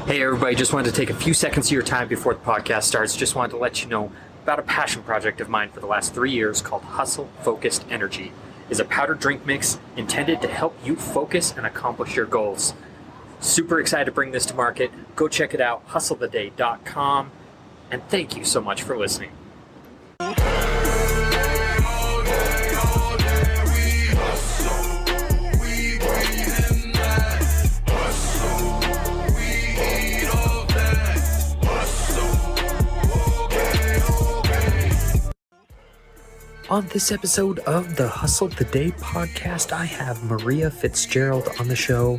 Hey everybody, just wanted to take a few seconds of your time before the podcast starts. Just wanted to let you know about a passion project of mine for the last 3 years called Hustle Focused Energy. It's a powdered drink mix intended to help you focus and accomplish your goals. Super excited to bring this to market. Go check it out, hustletheday.com. And thank you so much for listening. On this episode of the Hustle the Day podcast, I have Maria Fitzgerald on the show.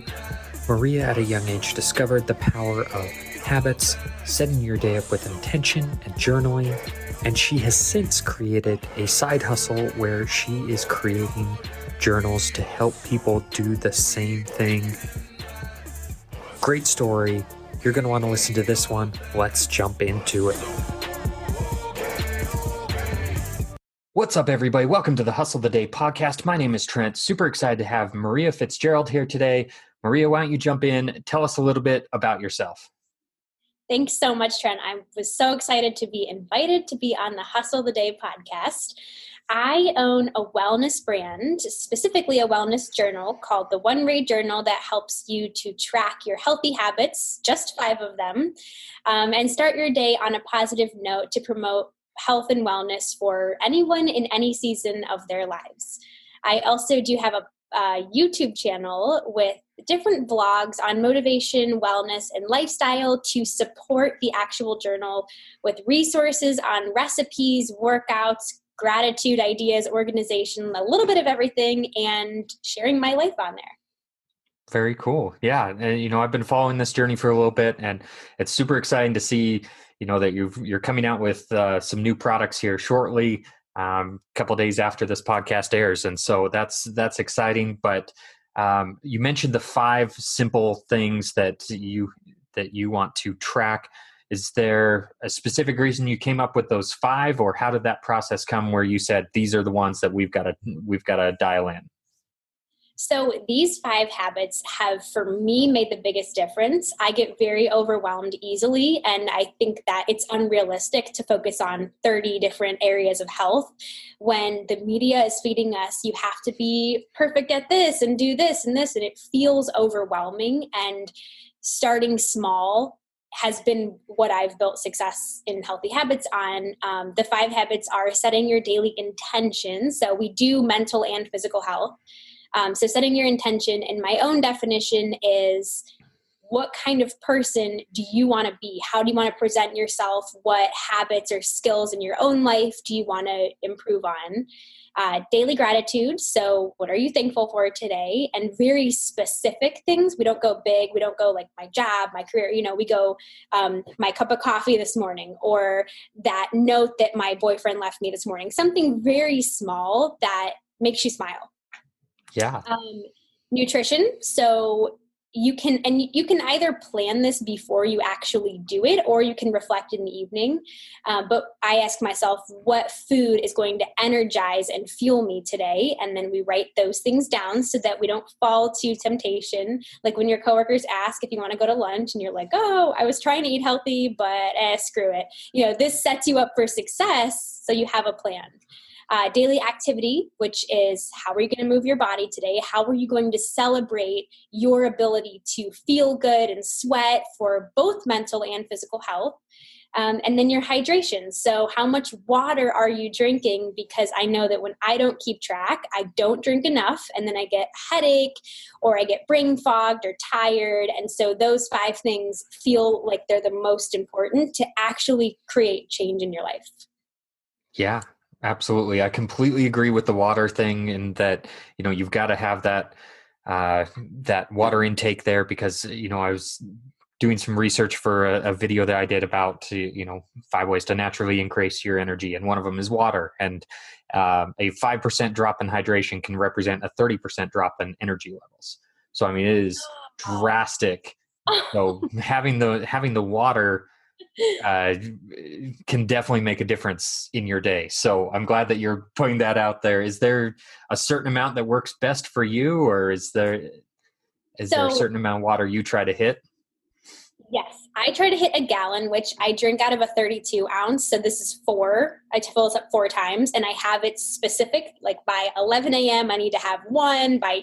Maria, at a young age, discovered the power of habits, setting your day up with intention and journaling, and she has since created a side hustle where she is creating journals to help people do the same thing. Great story. You're going to want to listen to this one. Let's jump into it. What's up, everybody? Welcome to the Hustle the Day podcast. My name is Trent. Super excited to have Maria Fitzgerald here today. Maria, why don't you jump in? Tell us a little bit about yourself. Thanks so much, Trent. I was so excited to be invited to be on the Hustle the Day podcast. I own a wellness brand, specifically a wellness journal called the One Ray Journal that helps you to track your healthy habits, just 5 of them, and start your day on a positive note to promote health and wellness for anyone in any season of their lives. I also do have a YouTube channel with different vlogs on motivation, wellness, and lifestyle to support the actual journal with resources on recipes, workouts, gratitude ideas, organization, a little bit of everything, and sharing my life on there. Very cool. Yeah. And, I've been following this journey for a little bit, and it's super exciting to see that you're coming out with some new products here shortly, a couple days after this podcast airs. And so that's exciting. But you mentioned the 5 simple things that you want to track. Is there a specific reason you came up with those 5, or how did that process come where you said, these are the ones that we've got to dial in? So these 5 habits have, for me, made the biggest difference. I get very overwhelmed easily, and I think that it's unrealistic to focus on 30 different areas of health when the media is feeding us, you have to be perfect at this and do this and this, and it feels overwhelming. And starting small has been what I've built success in healthy habits on. The 5 habits are setting your daily intention. So we do mental and physical health. So setting your intention, in my own definition, is what kind of person do you want to be? How do you want to present yourself? What habits or skills in your own life do you want to improve on? Daily gratitude. So what are you thankful for today? And very specific things. We don't go big. We don't go like my job, my career. We go my cup of coffee this morning, or that note that my boyfriend left me this morning. Something very small that makes you smile. Yeah. Nutrition. So you can either plan this before you actually do it, or you can reflect in the evening. But I ask myself, what food is going to energize and fuel me today? And then we write those things down so that we don't fall to temptation. Like when your coworkers ask if you want to go to lunch and you're like, oh, I was trying to eat healthy, but screw it. This sets you up for success. So you have a plan. Daily activity, which is how are you going to move your body today? How are you going to celebrate your ability to feel good and sweat for both mental and physical health? And then your hydration. So how much water are you drinking? Because I know that when I don't keep track, I don't drink enough, and then I get a headache or I get brain fogged or tired. And so those 5 things feel like they're the most important to actually create change in your life. Yeah. Absolutely. I completely agree with the water thing, and that, you've got to have that water intake there, because, I was doing some research for a video that I did about, 5 ways to naturally increase your energy. And one of them is water. And a 5% drop in hydration can represent a 30% drop in energy levels. So, it is drastic. So having the water can definitely make a difference in your day. So I'm glad that you're putting that out there. Is there a certain amount that works best for you, or is there a certain amount of water you try to hit? Yes. I try to hit a gallon, which I drink out of a 32 ounce. So this is 4. I fill this up 4 times, and I have it specific, like by 11 a.m. I need to have 1 by,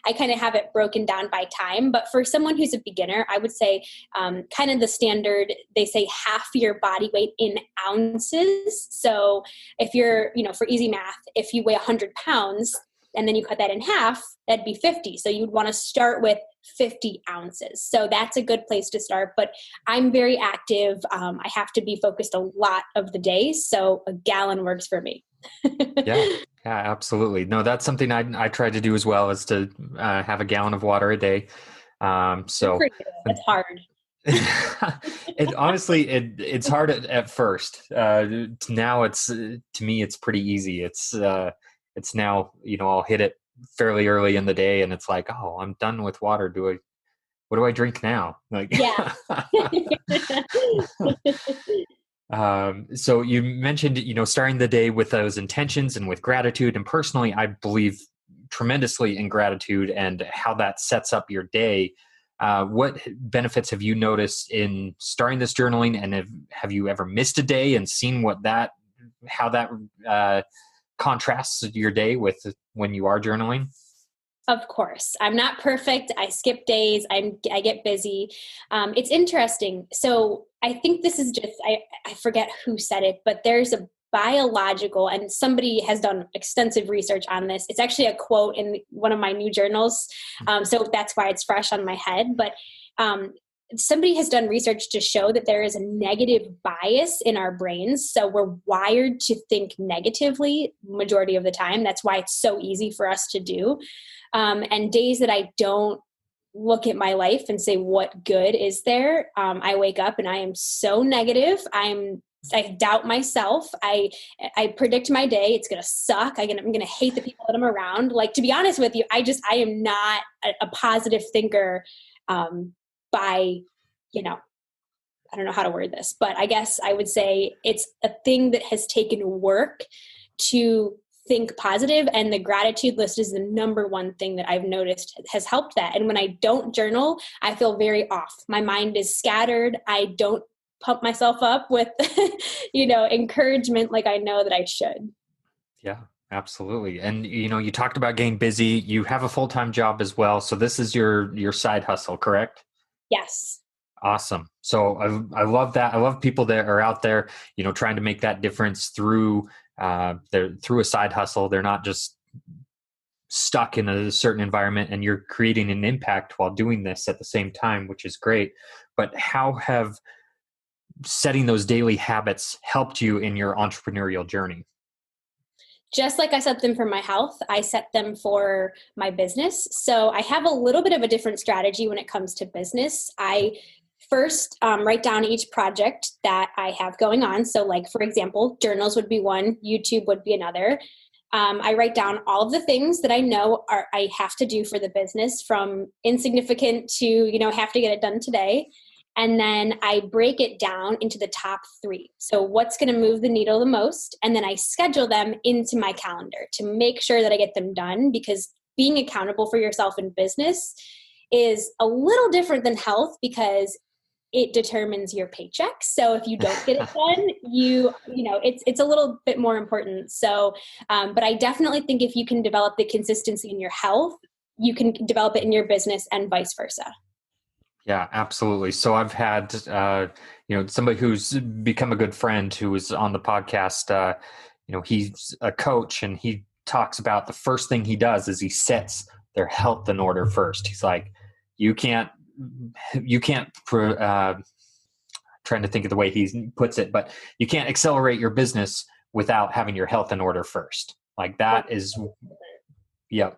I kind of have it broken down by time. But for someone who's a beginner, I would say kind of the standard, they say half your body weight in ounces. So if you're, for easy math, if you weigh 100 pounds and then you cut that in half, that'd be 50. So you'd want to start with 50 ounces. So that's a good place to start. But I'm very active. I have to be focused a lot of the day. So a gallon works for me. Yeah, absolutely. No, that's something I try to do as well, is to have a gallon of water a day. So it's hard. It's hard at first. Now to me, it's pretty easy. It's now, I'll hit it fairly early in the day, and it's like, oh, I'm done with water. What do I drink now? Like, yeah. So you mentioned, starting the day with those intentions and with gratitude. And personally, I believe tremendously in gratitude and how that sets up your day. What benefits have you noticed in starting this journaling? And have you ever missed a day and seen how that contrasts your day with when you are journaling? Of course. I'm not perfect. I skip days. I get busy. It's interesting. So I think this is just, I forget who said it, but there's a biological, and somebody has done extensive research on this. It's actually a quote in one of my new journals. So that's why it's fresh on my head. But somebody has done research to show that there is a negative bias in our brains. So we're wired to think negatively majority of the time. That's why it's so easy for us to do. And days that I don't look at my life and say, what good is there? I wake up and I am so negative. I doubt myself. I predict my day. It's going to suck. I'm going to hate the people that I'm around. Like, to be honest with you, I am not a positive thinker, by, I don't know how to word this, but I guess I would say it's a thing that has taken work to think positive, and the gratitude list is the number one thing that I've noticed has helped that. And when I don't journal, I feel very off. My mind is scattered. I don't pump myself up with, encouragement like I know that I should. Yeah, absolutely. And, you talked about getting busy. You have a full-time job as well. So this is your side hustle, correct? Yes. Awesome. So I love that. I love people that are out there, trying to make that difference through a side hustle. They're not just stuck in a certain environment, and you're creating an impact while doing this at the same time, which is great. But how have setting those daily habits helped you in your entrepreneurial journey? Just like I set them for my health, I set them for my business. So I have a little bit of a different strategy when it comes to business. I first write down each project that I have going on. So like, for example, journals would be one, YouTube would be another. I write down all of the things that I know I have to do for the business, from insignificant to, have to get it done today. And then I break it down into the top 3. So what's going to move the needle the most? And then I schedule them into my calendar to make sure that I get them done, because being accountable for yourself in business is a little different than health, because it determines your paycheck. So if you don't get it done, it's a little bit more important. So, but I definitely think if you can develop the consistency in your health, you can develop it in your business, and vice versa. Yeah, absolutely. So I've had, somebody who's become a good friend who was on the podcast. He's a coach, and he talks about the first thing he does is he sets their health in order first. He's like, trying to think of the way he puts it, but you can't accelerate your business without having your health in order first. Like that is,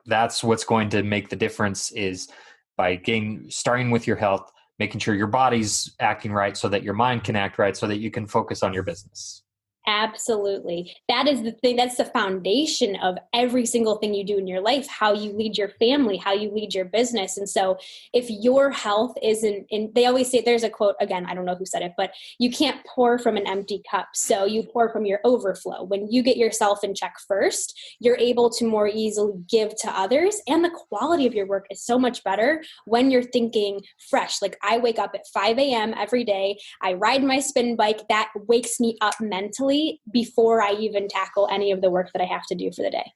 that's what's going to make the difference, is by starting with your health, making sure your body's acting right so that your mind can act right, so that you can focus on your business. Absolutely. That is the thing. That's the foundation of every single thing you do in your life, how you lead your family, how you lead your business. And so if your health isn't in, they always say, there's a quote, again, I don't know who said it, but you can't pour from an empty cup. So you pour from your overflow. When you get yourself in check first, you're able to more easily give to others. And the quality of your work is so much better when you're thinking fresh. Like I wake up at 5 a.m. every day. I ride my spin bike. That wakes me up mentally before I even tackle any of the work that I have to do for the day.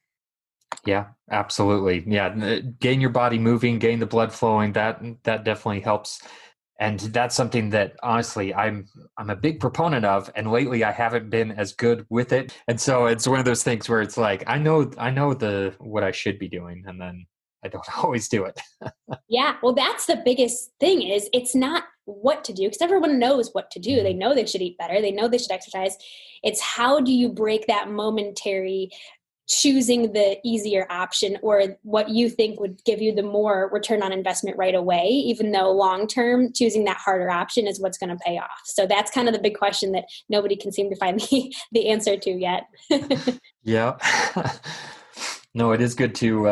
Yeah, absolutely. Yeah, getting your body moving, getting the blood flowing, that definitely helps. And that's something that honestly I'm a big proponent of, and lately I haven't been as good with it. And so it's one of those things where it's like I know the what I should be doing, and then I don't always do it. Yeah, well, that's the biggest thing is it's not what to do because everyone knows what to do. They know they should eat better. They know they should exercise. It's how do you break that momentary choosing the easier option or what you think would give you the more return on investment right away, even though long-term choosing that harder option is what's going to pay off. So that's kind of the big question that nobody can seem to find the answer to yet. Yeah. No, it is good to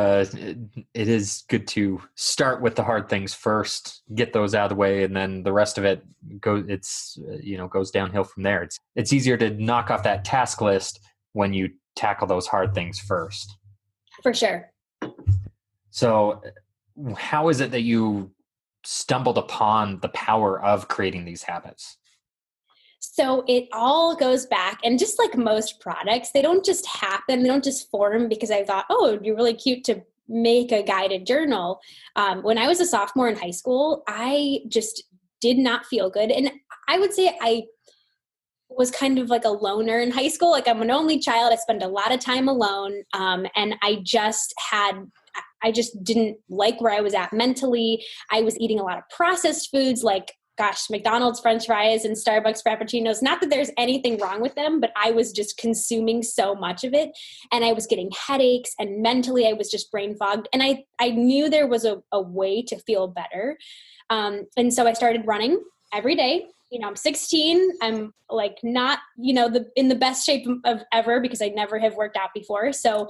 start with the hard things first, get those out of the way, and then the rest of it goes downhill from there. It's easier to knock off that task list when you tackle those hard things first. For sure. So, how is it that you stumbled upon the power of creating these habits? So it all goes back, and just like most products, they don't just happen, they don't just form because I thought, oh, it would be really cute to make a guided journal. When I was a sophomore in high school, I just did not feel good. And I would say I was kind of like a loner in high school. Like I'm an only child. I spent a lot of time alone. And I just didn't like where I was at mentally. I was eating a lot of processed foods like McDonald's French fries and Starbucks Frappuccinos. Not that there's anything wrong with them, but I was just consuming so much of it. And I was getting headaches and mentally I was just brain fogged. And I knew there was a way to feel better. And so I started running every day. I'm 16. I'm like not, in the best shape of ever because I never have worked out before. So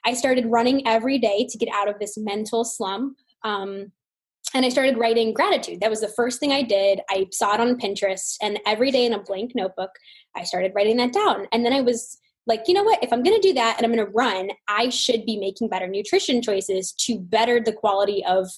I started running every day to get out of this mental slump. And I started writing gratitude. That was the first thing I did. I saw it on Pinterest, and every day in a blank notebook, I started writing that down. And then I was like, you know what? If I'm going to do that and I'm going to run, I should be making better nutrition choices to better the quality of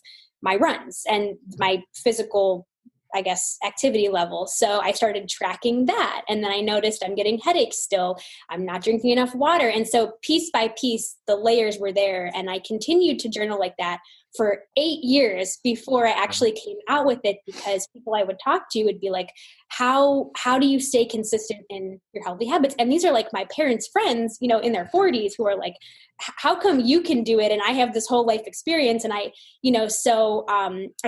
my runs and my physical, I guess, activity level. So I started tracking that. And then I noticed I'm getting headaches still. I'm not drinking enough water. And so piece by piece, the layers were there. And I continued to journal like that for 8 years before I actually came out with it, because people I would talk to would be like, how do you stay consistent in your healthy habits? And these are like my parents' friends, in their 40s who are like, how come you can do it? And I have this whole life experience. And I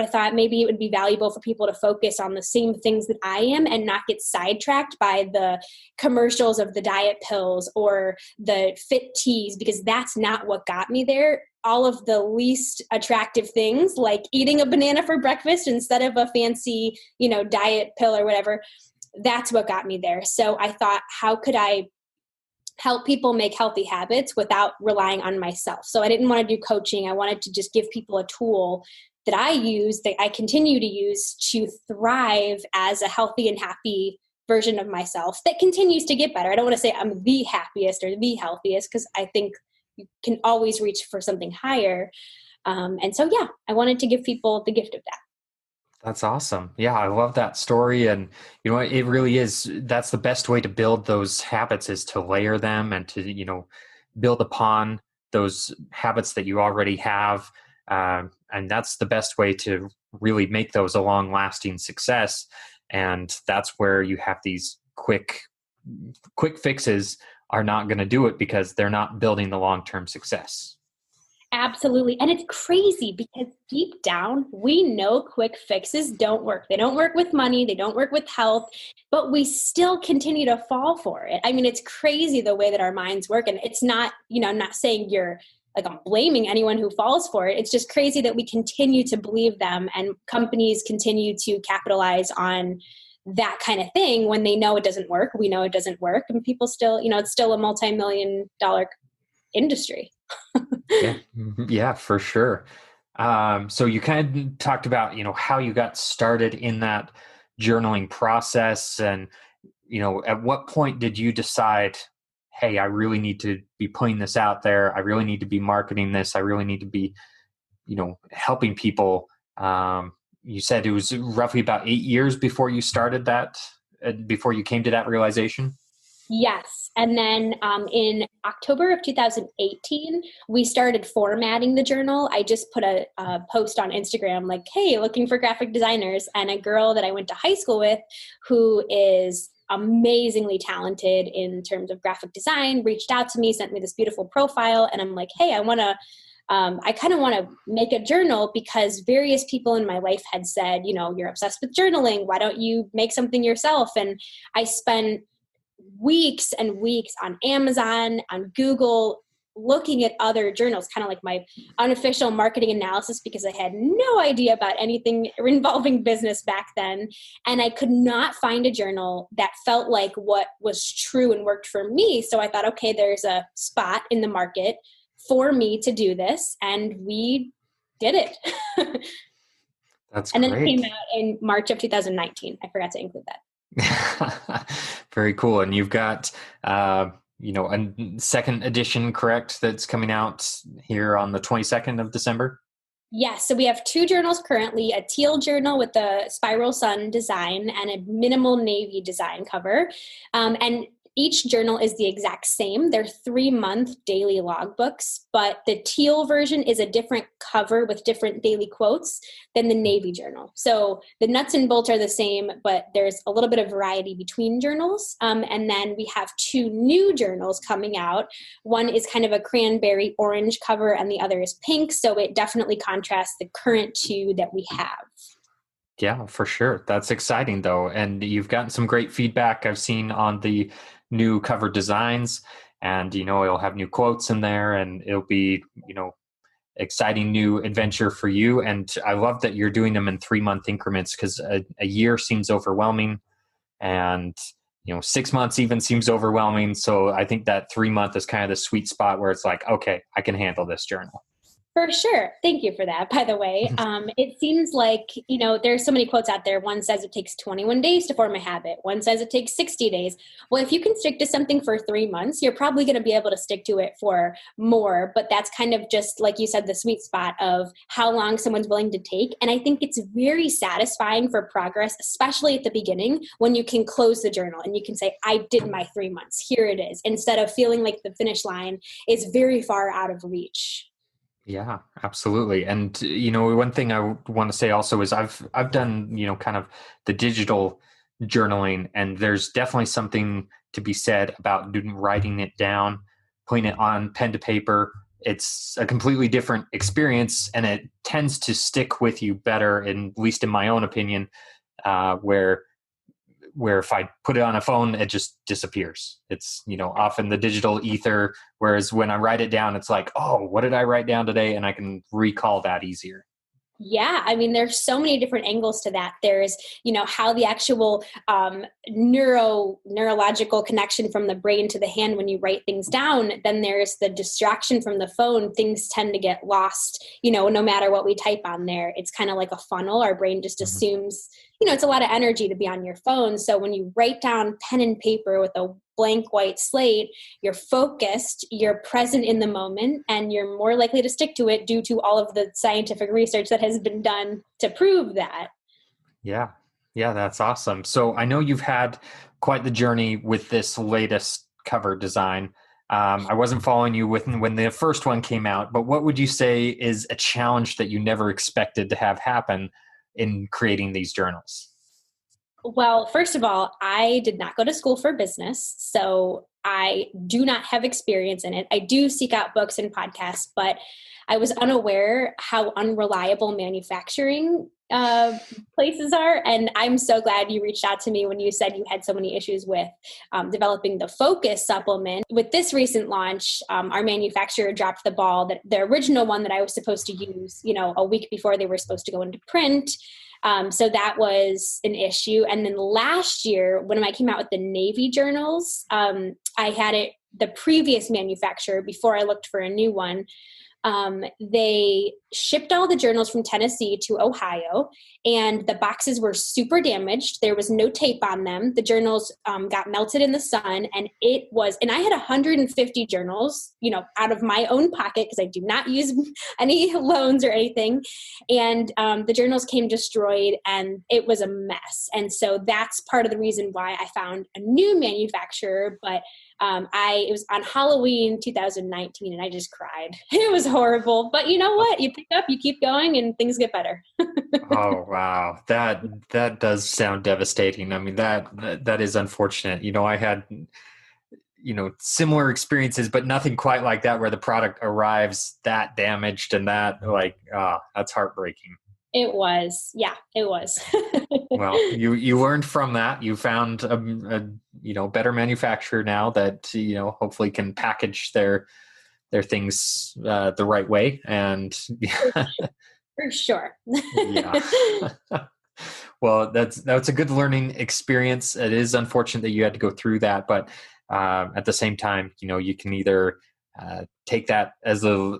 thought maybe it would be valuable for people to focus on the same things that I am and not get sidetracked by the commercials of the diet pills or the fit teas, because that's not what got me there. All of the least attractive things like eating a banana for breakfast instead of a fancy, diet pill or whatever, that's what got me there. So I thought, how could I help people make healthy habits without relying on myself? So I didn't want to do coaching. I wanted to just give people a tool that I use, that I continue to use to thrive as a healthy and happy version of myself that continues to get better. I don't want to say I'm the happiest or the healthiest, because I think you can always reach for something higher. And so, yeah, I wanted to give people the gift of that. That's awesome. Yeah, I love that story. And it really is, that's the best way to build those habits, is to layer them and to, build upon those habits that you already have. And that's the best way to really make those a long lasting success. And that's where you have these quick fixes are not going to do it, because they're not building the long-term success. Absolutely. And it's crazy because deep down, we know quick fixes don't work. They don't work with money. They don't work with health, but we still continue to fall for it. I mean, it's crazy the way that our minds work. And it's not, I'm not saying I'm blaming anyone who falls for it. It's just crazy that we continue to believe them, and companies continue to capitalize on that kind of thing when they know it doesn't work. We know it doesn't work, and people still, it's still a multi-million-dollar industry. Yeah, yeah, for sure. So you kind of talked about, how you got started in that journaling process, and, at what point did you decide, hey, I really need to be putting this out there. I really need to be marketing this. I really need to be, helping people. You said it was roughly about 8 years before you started that, before you came to that realization. Yes. And then in October of 2018, we started formatting the journal. I just put a post on Instagram like, hey, looking for graphic designers. And a girl that I went to high school with who is amazingly talented in terms of graphic design reached out to me, sent me this beautiful profile. And I'm like, hey, I kind of want to make a journal because various people in my life had said, you're obsessed with journaling. Why don't you make something yourself? And I spent weeks and weeks on Amazon, on Google, looking at other journals, kind of like my unofficial marketing analysis, because I had no idea about anything involving business back then. And I could not find a journal that felt like what was true and worked for me. So I thought, okay, there's a spot in the market for me to do this. And we did it. That's and then it great. came out in March of 2019. I forgot to include that. Very cool. And you've got, a second edition, correct? That's coming out here on the 22nd of December. Yes. So we have two journals currently, a teal journal with the spiral sun design and a minimal navy design cover. And each journal is the exact same. They're 3-month daily logbooks, but the teal version is a different cover with different daily quotes than the navy journal. So the nuts and bolts are the same, but there's a little bit of variety between journals. And then we have 2 new journals coming out. One is kind of a cranberry orange cover and the other is pink. So it definitely contrasts the current 2 that we have. Yeah, for sure. That's exciting though. And you've gotten some great feedback I've seen on the new cover designs, and, it'll have new quotes in there, and it'll be, exciting new adventure for you. And I love that you're doing them in 3-month increments, because a year seems overwhelming, and, 6 months even seems overwhelming. So I think that 3-month is kind of the sweet spot where it's like, okay, I can handle this journal. For sure. Thank you for that, by the way. It seems like, there's so many quotes out there. One says it takes 21 days to form a habit. One says it takes 60 days. Well, if you can stick to something for 3 months, you're probably going to be able to stick to it for more. But that's kind of just, like you said, the sweet spot of how long someone's willing to take. And I think it's very satisfying for progress, especially at the beginning, when you can close the journal and you can say, I did my 3 months. Here it is. Instead of feeling like the finish line is very far out of reach. Yeah, absolutely. And, one thing I want to say also is I've done, kind of the digital journaling, and there's definitely something to be said about writing it down, putting it on pen to paper. It's a completely different experience, and it tends to stick with you better, at least in my own opinion, where if I put it on a phone, it just disappears. It's, often the digital ether. Whereas when I write it down, it's like, oh, what did I write down today? And I can recall that easier. Yeah, I mean, there's so many different angles to that. There's, how the actual neurological connection from the brain to the hand when you write things down. Then there's the distraction from the phone. Things tend to get lost, no matter what we type on there. It's kind of like a funnel. Our brain just assumes, it's a lot of energy to be on your phone. So when you write down pen and paper with a blank white slate, you're focused, you're present in the moment, and you're more likely to stick to it due to all of the scientific research that has been done to prove that. Yeah. Yeah, that's awesome. So I know you've had quite the journey with this latest cover design. I wasn't following you when the first one came out, but what would you say is a challenge that you never expected to have happen in creating these journals? Well, first of all, I did not go to school for business, so I do not have experience in it. I do seek out books and podcasts, but I was unaware how unreliable manufacturing places are. And I'm so glad you reached out to me when you said you had so many issues with developing the Focus supplement. With this recent launch, our manufacturer dropped the ball. That the original one that I was supposed to use, a week before they were supposed to go into print, So that was an issue. And then last year, when I came out with the Navy journals, I had the previous manufacturer, before I looked for a new one, they shipped all the journals from Tennessee to Ohio, and the boxes were super damaged. There was no tape on them. The journals got melted in the sun, and I had 150 journals, out of my own pocket, because I do not use any loans or anything. And the journals came destroyed, and it was a mess. And so that's part of the reason why I found a new manufacturer. But it was on Halloween 2019, and I just cried. It was horrible, but you know what? You pick up, you keep going, and things get better. Oh, wow. That does sound devastating. I mean, that is unfortunate. I had, similar experiences, but nothing quite like that, where the product arrives that damaged and that's heartbreaking. It was. Yeah, it was. Well, you learned from that. You found a better manufacturer now that, hopefully can package their things the right way. And for sure. Yeah. Well, that's a good learning experience. It is unfortunate that you had to go through that, but at the same time, you can either take that as a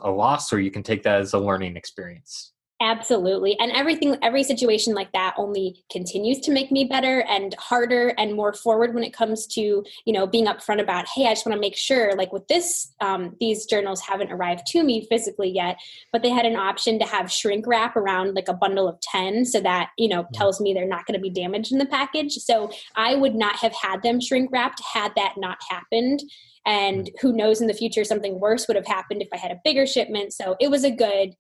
loss, or you can take that as a learning experience. Absolutely. And every situation like that only continues to make me better and harder and more forward when it comes to, being upfront about, hey, I just want to make sure, like with this, these journals haven't arrived to me physically yet, but they had an option to have shrink wrap around like a bundle of 10. So that, tells me they're not going to be damaged in the package. So I would not have had them shrink wrapped had that not happened. And who knows, in the future, something worse would have happened if I had a bigger shipment. So it was a good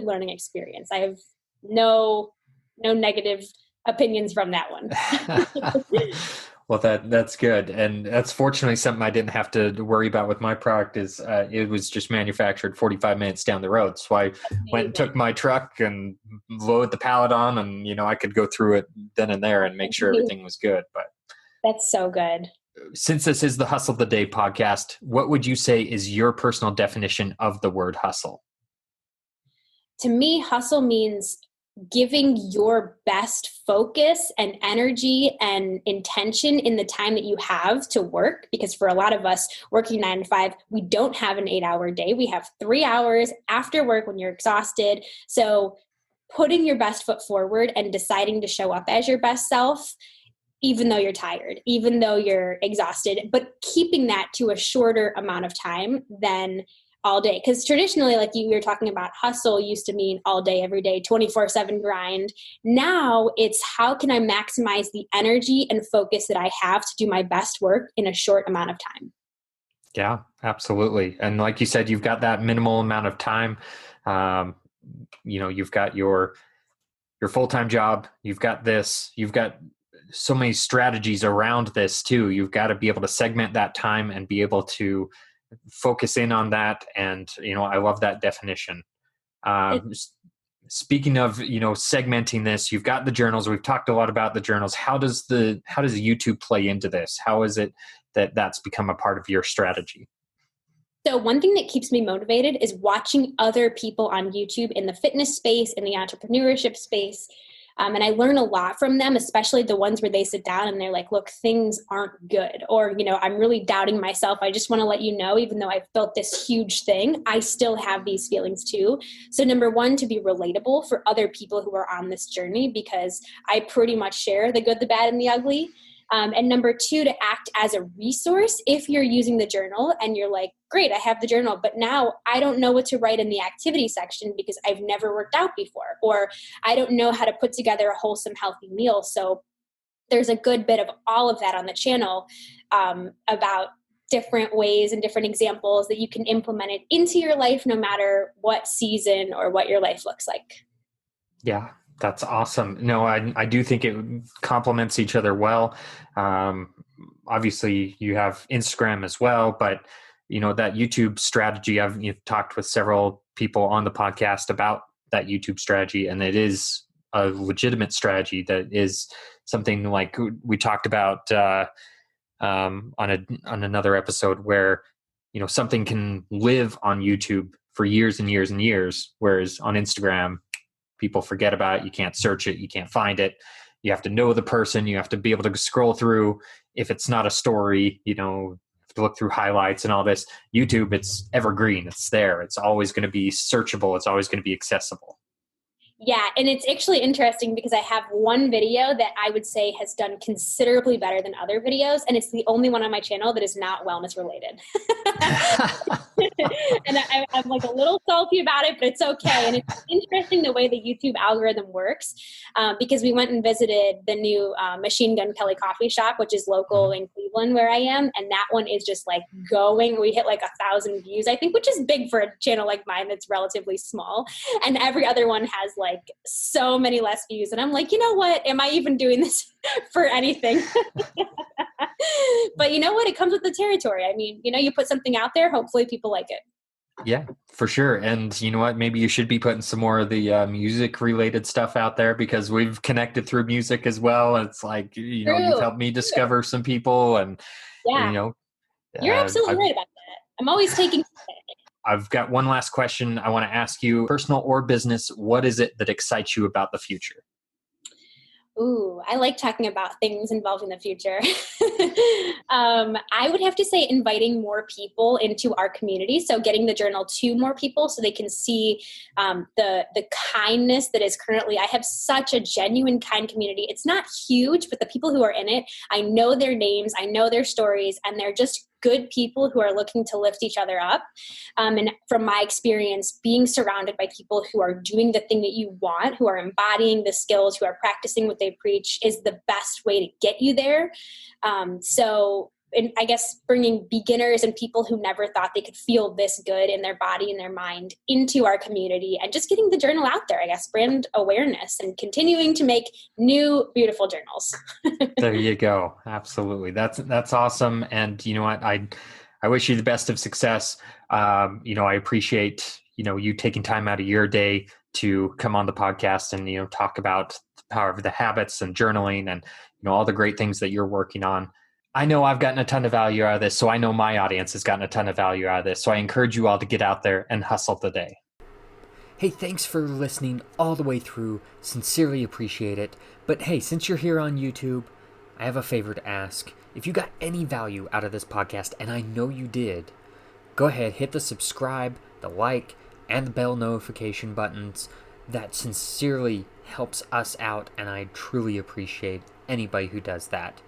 learning experience. I have no negative opinions from that one. Well, that's good. And that's fortunately something I didn't have to worry about with my product. Is it was just manufactured 45 minutes down the road. So I went and took my truck and loaded the pallet on, and, I could go through it then and there and make sure everything was good. But that's so good. Since this is the Hustle of the Day podcast, what would you say is your personal definition of the word hustle? To me, hustle means giving your best focus and energy and intention in the time that you have to work. Because for a lot of us working 9 to 5, we don't have an 8-hour day. We have 3 hours after work when you're exhausted. So putting your best foot forward and deciding to show up as your best self, even though you're tired, even though you're exhausted, but keeping that to a shorter amount of time than all day. Because traditionally, like you were talking about, hustle used to mean all day, every day, 24/7 grind. Now it's how can I maximize the energy and focus that I have to do my best work in a short amount of time? Yeah, absolutely. And like you said, you've got that minimal amount of time. You've got your full-time job. You've got this. You've got so many strategies around this too. You've got to be able to segment that time and be able to focus in on that. And, I love that definition. Speaking of, segmenting this, you've got the journals. We've talked a lot about the journals. How does YouTube play into this? How is it that that's become a part of your strategy? So one thing that keeps me motivated is watching other people on YouTube in the fitness space, in the entrepreneurship space. And I learn a lot from them, especially the ones where they sit down and they're like, look, things aren't good. Or, I'm really doubting myself. I just want to let you know, even though I've built this huge thing, I still have these feelings too. So number one, to be relatable for other people who are on this journey, because I pretty much share the good, the bad, and the ugly. And number two, to act as a resource if you're using the journal and you're like, great, I have the journal, but now I don't know what to write in the activity section because I've never worked out before, or I don't know how to put together a wholesome, healthy meal. So there's a good bit of all of that on the channel about different ways and different examples that you can implement it into your life, no matter what season or what your life looks like. Yeah. That's awesome. No, I do think it complements each other well. Obviously, you have Instagram as well, but that YouTube strategy. You've talked with several people on the podcast about that YouTube strategy, and it is a legitimate strategy. That is something like we talked about on another episode, where something can live on YouTube for years and years and years, whereas on Instagram, People forget about it. You can't search it. You can't find it. You have to know the person. You have to be able to scroll through. If it's not a story, to look through highlights and all this. YouTube, it's evergreen. It's there. It's always going to be searchable. It's always going to be accessible. Yeah, and it's actually interesting because I have one video that I would say has done considerably better than other videos, and it's the only one on my channel that is not wellness related. And I'm like a little salty about it, but it's okay. And it's interesting the way the YouTube algorithm works, because we went and visited the new Machine Gun Kelly coffee shop, which is local in Cleveland where I am, and that one is just like going. We hit like 1,000 views, I think, which is big for a channel like mine that's relatively small. And every other one has like so many less views. And I'm like, you know what? Am I even doing this for anything? But you know what? It comes with the territory. I mean, you put something out there, hopefully people like it. Yeah, for sure. And you know what? Maybe you should be putting some more of the music related stuff out there, because we've connected through music as well. It's like, you've helped me discover some people, and, yeah, you're absolutely right about that. I'm always taking. I've got one last question I want to ask you. Personal or business, what is it that excites you about the future? Ooh, I like talking about things involving the future. I would have to say inviting more people into our community. So getting the journal to more people so they can see the kindness that is currently. I have such a genuine, kind community. It's not huge, but the people who are in it, I know their names, I know their stories, and they're just good people who are looking to lift each other up. And from my experience, being surrounded by people who are doing the thing that you want, who are embodying the skills, who are practicing what they preach, is the best way to get you there. And I guess bringing beginners and people who never thought they could feel this good in their body and their mind into our community, and just getting the journal out there, I guess, brand awareness, and continuing to make new, beautiful journals. There you go. Absolutely. That's awesome. And you know what? I wish you the best of success. I appreciate, you taking time out of your day to come on the podcast and, talk about the power of the habits and journaling and, all the great things that you're working on. I know I've gotten a ton of value out of this, so I know my audience has gotten a ton of value out of this. So I encourage you all to get out there and hustle today. Hey, thanks for listening all the way through. Sincerely appreciate it. But hey, since you're here on YouTube, I have a favor to ask. If you got any value out of this podcast, and I know you did, go ahead, hit the subscribe, the like, and the bell notification buttons. That sincerely helps us out, and I truly appreciate anybody who does that.